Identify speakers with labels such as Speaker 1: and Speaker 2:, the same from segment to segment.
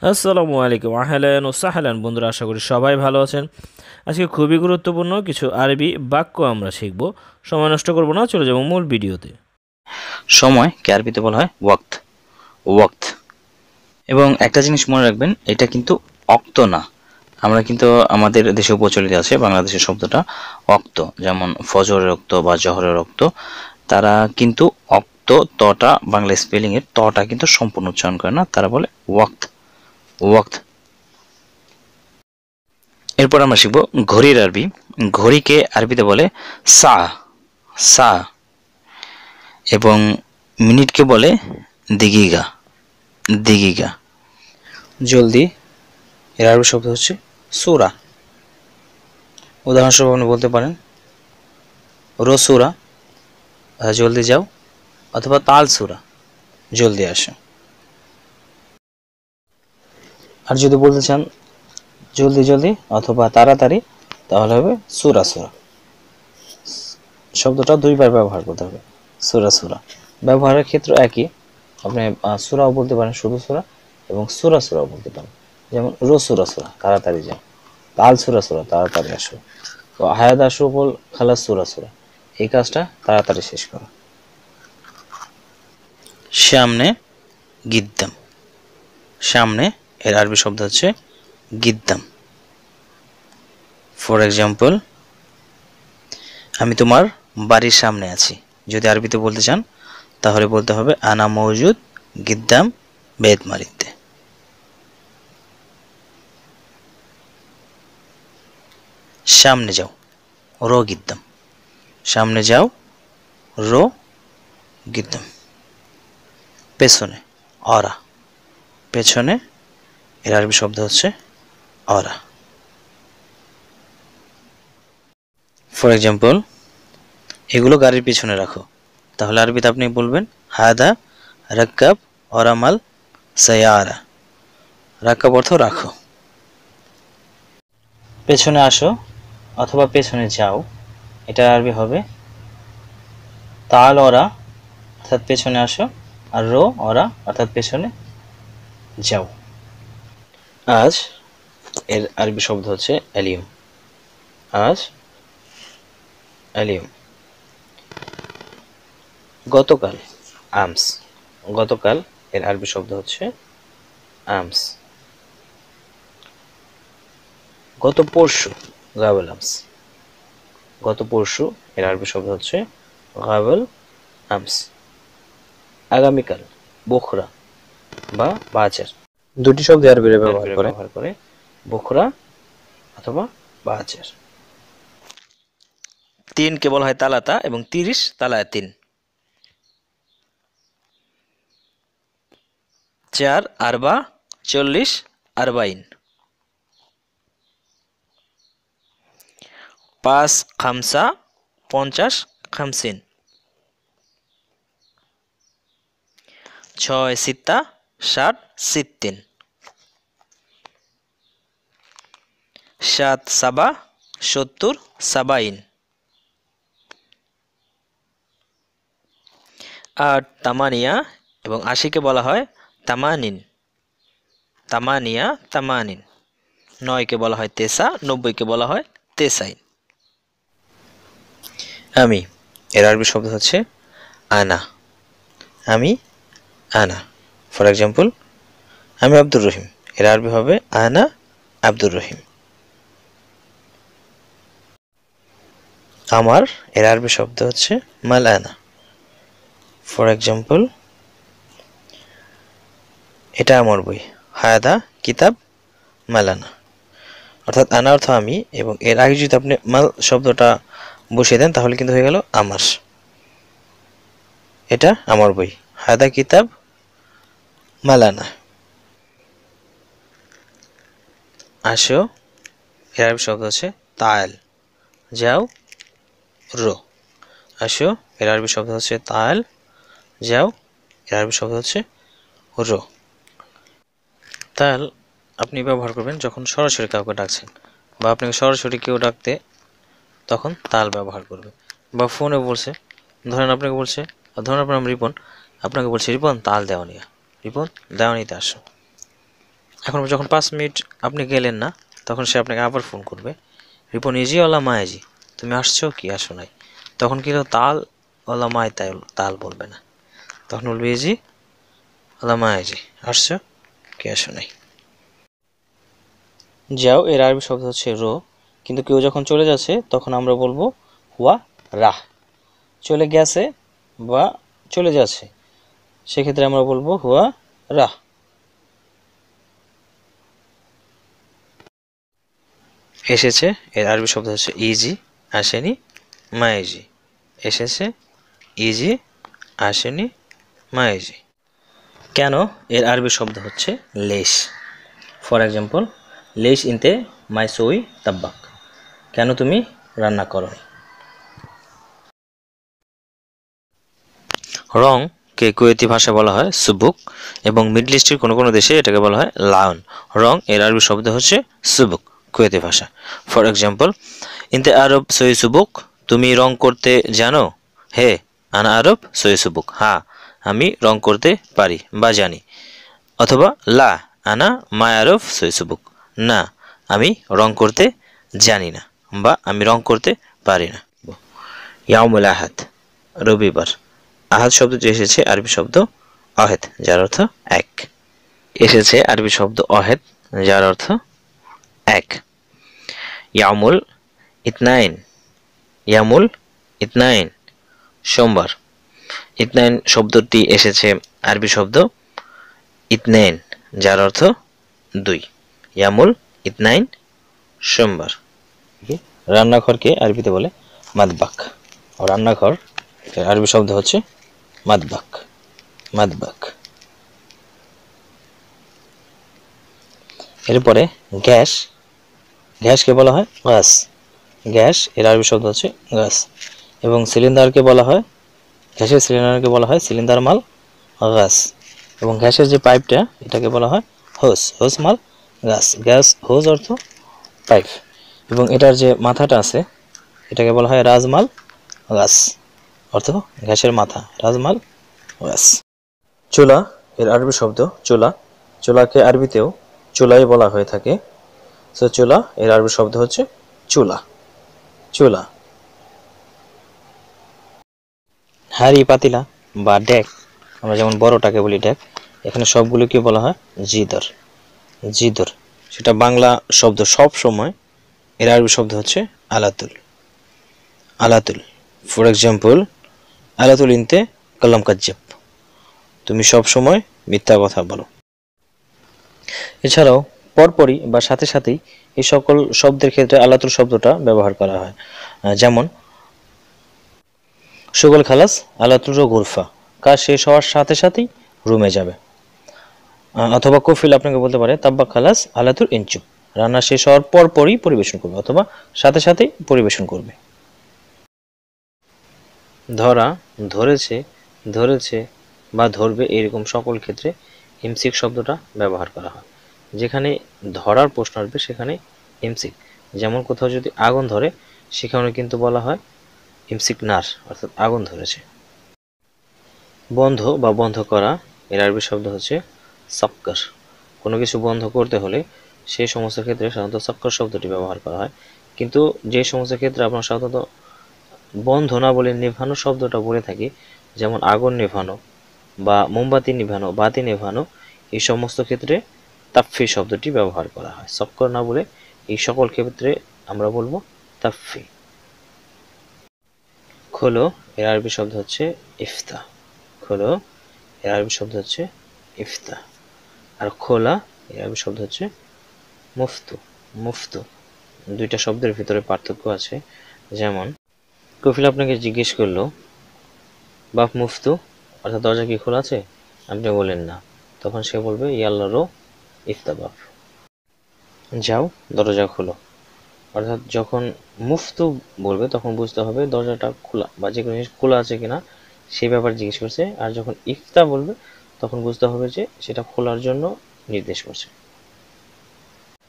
Speaker 1: আসসালামু আলাইকুম আহলান ও সাহলান বন্ধুরা, আশা করি সবাই ভালো আছেন। আজকে খুবই গুরুত্বপূর্ণ কিছু আরবি বাক্য আমরা শিখব। সময় নষ্ট করব না, চলে যাব মূল ভিডিওতে।
Speaker 2: সময়কে আরবিতে বলা হয় ওয়াক্ত। ওয়াক্ত। এবং একটা জিনিস মনে রাখবেন, এটা কিন্তু অক্ত না। আমরা কিন্তু আমাদের দেশে প্রচলিত আছে বাংলাদেশের শব্দটা অক্ত, যেমন ফজরের অক্ত বা জহরের অক্ত। তারা কিন্তু অক্ত তটা বাংলা স্পেলিং এর তটা কিন্তু সম্পূর্ণ উচ্চারণ করে না, তারা বলে ওয়াক্ত। ওয়াক্ত। এরপর আমরা শিখব ঘড়ির আরবি। ঘড়িকে আরবিতে বলে সা। সা। এবং মিনিটকে বলে দিগিগা। দিগিগা। জলদি এর আরবি শব্দ হচ্ছে সুরা। উদাহরণস্বরূপ আপনি বলতে পারেন রসুরা, জলদি যাও, অথবা তাল সুরা, জলদি আসো। আর যদি বলতে চান জলদি জলদি অথবা তাড়াতাড়ি, তাহলে হবে সুরা সুরা। শব্দটা দুইবার ব্যবহার করতে হবে, সুরা সুরা। ব্যবহারের ক্ষেত্র একই, আপনি সুরাও বলতে পারেন, শুধু সুরা, এবং সুরা সুরাও বলতে পারেন। যেমন রসুরা সুরা, তাড়াতাড়ি যাও, তাল সুরা সুরা, তাড়াতাড়ি আসো। তো হায়াদা সুবল খালাস সুরা সুরা, এই কাজটা তাড়াতাড়ি শেষ করো। সামনে গিদ্দাম। সামনে এর আরবি শব্দ হচ্ছে গিদ্দাম। ফর এক্সাম্পল, আমি তোমার বাড়ির সামনে আছি। যদি আরবিতে বলতে চান তাহলে বলতে হবে আনা মওজুদ গিদ্দাম বেত মারিতে। সামনে যাও, রো গিদ্দাম। সামনে যাও, রো গিদ্দাম। পেছনে অরা। পেছনে এর আরবি শব্দ হচ্ছে অরা। ফর এক্সাম্পল, এগুলো গাড়ির পিছনে রাখো, তাহলে আরবিতে আপনি বলবেন হাদা রাক্কাব অরামাল সায়ারা। রাক্কাব অর্থ রাখো। পেছনে আসো অথবা পেছনে যাও, এটা আরবি হবে তাল অরা, অর্থাৎ পেছনে আসো, আর রো অরা, অর্থাৎ পেছনে যাও। আজ এর আরবি শব্দ হচ্ছে অ্যালিয়ম। আজ অ্যালিয়ম। গতকাল আমস। গতকাল এর আরবি শব্দ হচ্ছে আমস। গত পরশু গাবল আমস। গত পরশু এর আরবি শব্দ হচ্ছে গাবল আমস। আগামীকাল বখরা বা বাজার। দুটি শব্দ আরবিতে ব্যবহার করে বখরা অথবা বাজার। 3 কে বলা হয় তালাতা এবং 30 তালায় 3। 4 আরবা 40 আরবাইন। 5 খামসা 50 খামসিন। 6 সিত্তা 60 সিত্তিন। 7 সাবা 70 সাবাইন। 8 তামানিয়া এবং 80 কে বলা হয় তামানিন। তামানিয়া তামানিন। 9 কে বলা হয় তেসা, 90 কে বলা হয় তেসাইন। আমি এর আরবি শব্দ হচ্ছে আনা। আমি আনা। ফর এক্সাম্পল, আমি আব্দুর রহিম, এর আরবি হবে আনা আব্দুর রহিম। আমার এর আরবি শব্দ হচ্ছে মাল আনা। ফর এক্সাম্পল, এটা আমার বই, হায়াদা কিতাব মালানা। অর্থাৎ আনা অর্থ আমি, এবং এর আগে যদি আপনি মাল শব্দটা বসিয়ে দেন তাহলে কিন্তু হয়ে গেল আমার। এটা আমার বই, হায়াদা কিতাব মালানা। আসো এর আরবি শব্দ হচ্ছে তাল। যাও, রো। আসো এর আরবি শব্দ হচ্ছে তাল। যাও এর আরবি শব্দ হচ্ছে রো। তাল আপনি ব্যবহার করবেন যখন সরাসরি কাউকে ডাকছেন, বা আপনাকে সরাসরি কেউ ডাকতে, তখন তাল ব্যবহার করবে। বা ফোনে বলছে, ধরেন আপনাকে বলছে, ধরেন আপনার নাম রিপন, আপনাকে বলছে রিপন তাল দেওয়ানিয়া, রিপন দেওয়ানিতে আসো। এখন যখন 5 মিনিট আপনি গেলেন না, তখন সে আপনাকে আবার ফোন করবে, রিপন ইজি ওলা মায়াজি, তুমি আসছো কি আসো নাই। তখন কি তাল ওলা মায় তাল তাল বলবে না, তখন বলবে ইজি ওলা মায়াজি, আসছো কি আসো নাই। যাও এর আরবি শব্দ হচ্ছে রো, কিন্তু কেউ যখন চলে যাচ্ছে তখন আমরা বলবো হুয়া রাহ। চলে গেছে বা চলে যাচ্ছে সেক্ষেত্রে আমরা বলবো হুয়া রাহ। এসেছে এর আরবি শব্দ হচ্ছে ইজি, আসেনি মাইজি। এসেছে ইজি, আসেনি মাইজি। কেন এর আরবি শব্দ হচ্ছে লেশ। ফর এক্সাম্পল, লেশ ইনতে মাই সই তাব্বাক, কেন তুমি রান্না করো। রং কে কুয়েতি ভাষায় বলা হয় সুবুক, এবং মিডল ইস্টের কোনো কোনো দেশে এটাকে বলা হয় লায়ন। রং এর আরবি শব্দ হচ্ছে সুবুক কুয়েতি ভাষা। ফর এক্সাম্পল, ইনতে আরব সই সুবুক, তুমি রং করতে জানো। হে আনা আরব সই সুবুক, হ্যাঁ আমি রং করতে পারি বা জানি। অথবা লা আনা মায় আরব সই সুবুক, না আমি রং করতে জানি না বা আমি রং করতে পারি না। ইয়াউমুল আহাদ, রবিবার। আহাদ শব্দটি এসেছে আরবি শব্দ অহেদ, যার অর্থ এক। এসেছে আরবি শব্দ অহেদ, যার অর্থ এক। ইয়ামুল ইতনাইন, ইয়ামুল ইতনাইন, সোমবার। ইতনাইন শব্দটি এসেছে আরবি শব্দ ইতনাইন, যার অর্থ দুই। ইয়ামুল ইতনাইন, সোমবার। রান্নাঘরকে আরবিতে বলে মাদবাক। রান্নাঘর আরবি শব্দ হচ্ছে মাদবাক, মাদবাক। এরপরে গ্যাস, গ্যাসকে বলা হয় গাস। গ্যাস এর আরবি শব্দ হচ্ছে গাস। এবং সিলিন্ডারকে বলা হয়, গ্যাসের সিলিন্ডারকে বলা হয় সিলিন্ডার মাল গাস। এবং গ্যাসের যে পাইপটা এটাকে বলা হয় হোস, হোস মাল গাস। গ্যাস হোস অর্থ পাইপ, এবং এটার যে মাথাটা আছে এটাকে বলা হয় রাজমাল গাস, অর্থ গ্যাসের মাথা, রাজমাল গাস। চুলা এর আরবি শব্দ চুলা। চুলাকে আরবিতেও চুলাই বলা হয়ে থাকে। সো চুলা এর আরবি শব্দ হচ্ছে চুলা, চুলা। হাঁড়ি পাতিলা বা ডেক, আমরা যেমন বড়টাকে বলি ডেক, এখানে সবগুলোকে বলা হয় জিদর, জিদর। সেটা বাংলা শব্দ সব সময়, এর আরবি শব্দ হচ্ছে আলাতুল, আলাতুল। ফর এক্সাম্পল, আলাতুল ইনতে কলম কাজ্জাব, তুমি সব সময় মিথ্যা কথা বলো। এছাড়াও পরপরই বা সাথে সাথেই এই সকল শব্দের ক্ষেত্রে আলাতুল শব্দটা ব্যবহার করা হয়। যেমন সুগল খালাস আলাতুল গোরফা, কাজ শেষ হওয়ার সাথে সাথেই রুমে যাবে। অথবা কফিল আপনাকে বলতে পারে তাব্বা খালাস আলাতুল ইনচু, রান্না শেষ হওয়ার পর পরই পরিবেশন করবে অথবা সাথে সাথেই পরিবেশন করবে। ধরা, ধরেছে, ধরেছে বা ধরবে, এরকম সকল ক্ষেত্রে ইমসিক শব্দটা ব্যবহার করা হয়। যেখানে ধরার প্রশ্ন আসবে সেখানে ইমসিক। যেমন কোথাও যদি আগুন ধরে সেখানে কিন্তু বলা হয় ইমসিক নার, অর্থাৎ আগুন ধরেছে। বন্ধ বা বন্ধ করা এর আরবি শব্দ হচ্ছে সাক্কার। কোনো কিছু বন্ধ করতে হলে সেই সমস্ত ক্ষেত্রে সাধারণত সাক্কার শব্দটি ব্যবহার করা হয়। কিন্তু যে সমস্ত ক্ষেত্রে আমরা সাধারণত বন্ধ না বলে নেভানো শব্দটা বলে থাকি, যেমন আগুন নেভানো বা মোমবাতি নেভানো, বাতি নেভানো, এই সমস্ত ক্ষেত্রে তাফফি শব্দটি ব্যবহার করা হয়। সাক্কার না বলে এই সকল ক্ষেত্রে আমরা বলবো তাফফি। খোলো এর আরবি শব্দ হচ্ছে ইফতা, খোলো এর আরবি শব্দ হচ্ছে ইফতা। আর খোলা এর আরবি শব্দ হচ্ছে মুফতু, মুফতু। দুইটা শব্দের ভিতরে পার্থক্য আছে। যেমন কফিল আপনাকে জিজ্ঞেস করলো বাপ মুফতু, অর্থাৎ দরজা কি খোলা আছে, আপনি বলেন না, তখন সে বলবে ইয়াল্লারও ইফতা বাপ, যাও দরজা খোলো। অর্থাৎ যখন মুফতু বলবে তখন বুঝতে হবে দরজাটা খোলা বা যে কোনো জিনিস খোলা আছে কিনা সেই ব্যাপারে জিজ্ঞেস করছে। আর যখন ইফতা বলবে তখন বুঝতে হবে যে সেটা খোলার জন্য নির্দেশ করছে।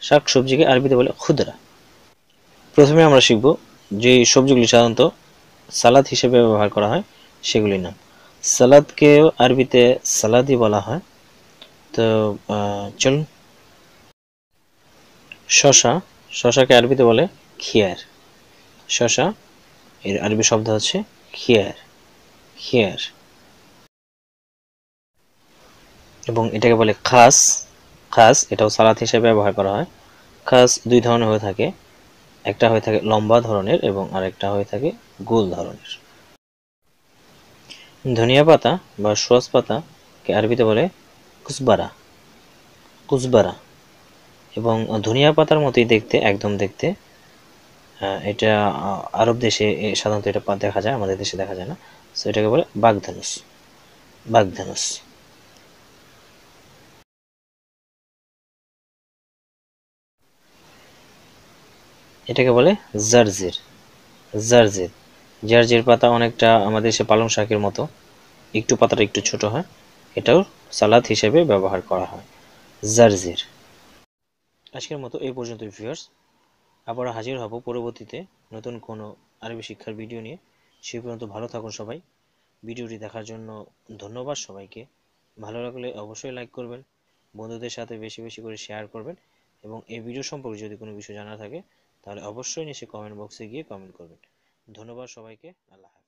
Speaker 2: শাক সবজিকে আরবিতে বলে খুদরা। প্রথমে আমরা শিখব যে সবজিগুলি সাধারণত সালাদ হিসেবে ব্যবহার করা হয় সেগুলির নাম। সালাদকে আরবিতে সালাদি বলা হয়। তো চলুন শশা, শশাকে আরবিতে বলে খিয়ার। শশা এর আরবি শব্দ হচ্ছে খিয়ার, খিয়ার। এবং এটাকে বলে খাস, খাস এটাও সালাদ হিসেবে ব্যবহার করা হয়। খাস দুই ধরনের হয়ে থাকে, একটা হয়ে থাকে লম্বা ধরনের এবং আরেকটা হয়ে থাকে গোল ধরনের। ধনিয়া পাতা বা সস পাতাকে আরবিতে বলে কুসবারা, কুসবারা। এবং ধনিয়া পাতার মতোই দেখতে, একদম দেখতে। এটা আরব দেশে সাধারণত এটা দেখা যায়, আমাদের দেশে দেখা যায় না। সো এটাকে বলে বাগধানুস, বাগধানুস। এটাকে বলে জারজির, জারজির। জারজির পাতা অনেকটা আমাদের দেশে পালং শাকের মতো, একটু পাতাটা একটু ছোট হয়। এটাও সালাদ হিসেবে ব্যবহার করা হয়, জারজির। আজকের মতো এই পর্যন্ত ভিউয়ার্স। আবার হাজির হব পরবর্তীতে নতুন কোনো আরবি শিক্ষার ভিডিও নিয়ে। সেই পর্যন্ত ভালো থাকুন সবাই। ভিডিওটি দেখার জন্য ধন্যবাদ সবাইকে। ভালো লাগলে অবশ্যই লাইক করবেন, বন্ধুদের সাথে বেশি বেশি করে শেয়ার করবেন, এবং এই ভিডিও সম্পর্কে যদি কোনো বিষয় জানা থাকে তাহলে অবশ্যই নিচে কমেন্ট বক্সে গিয়ে কমেন্ট করবেন। ধন্যবাদ সবাইকে। আল্লাহ হাফেজ।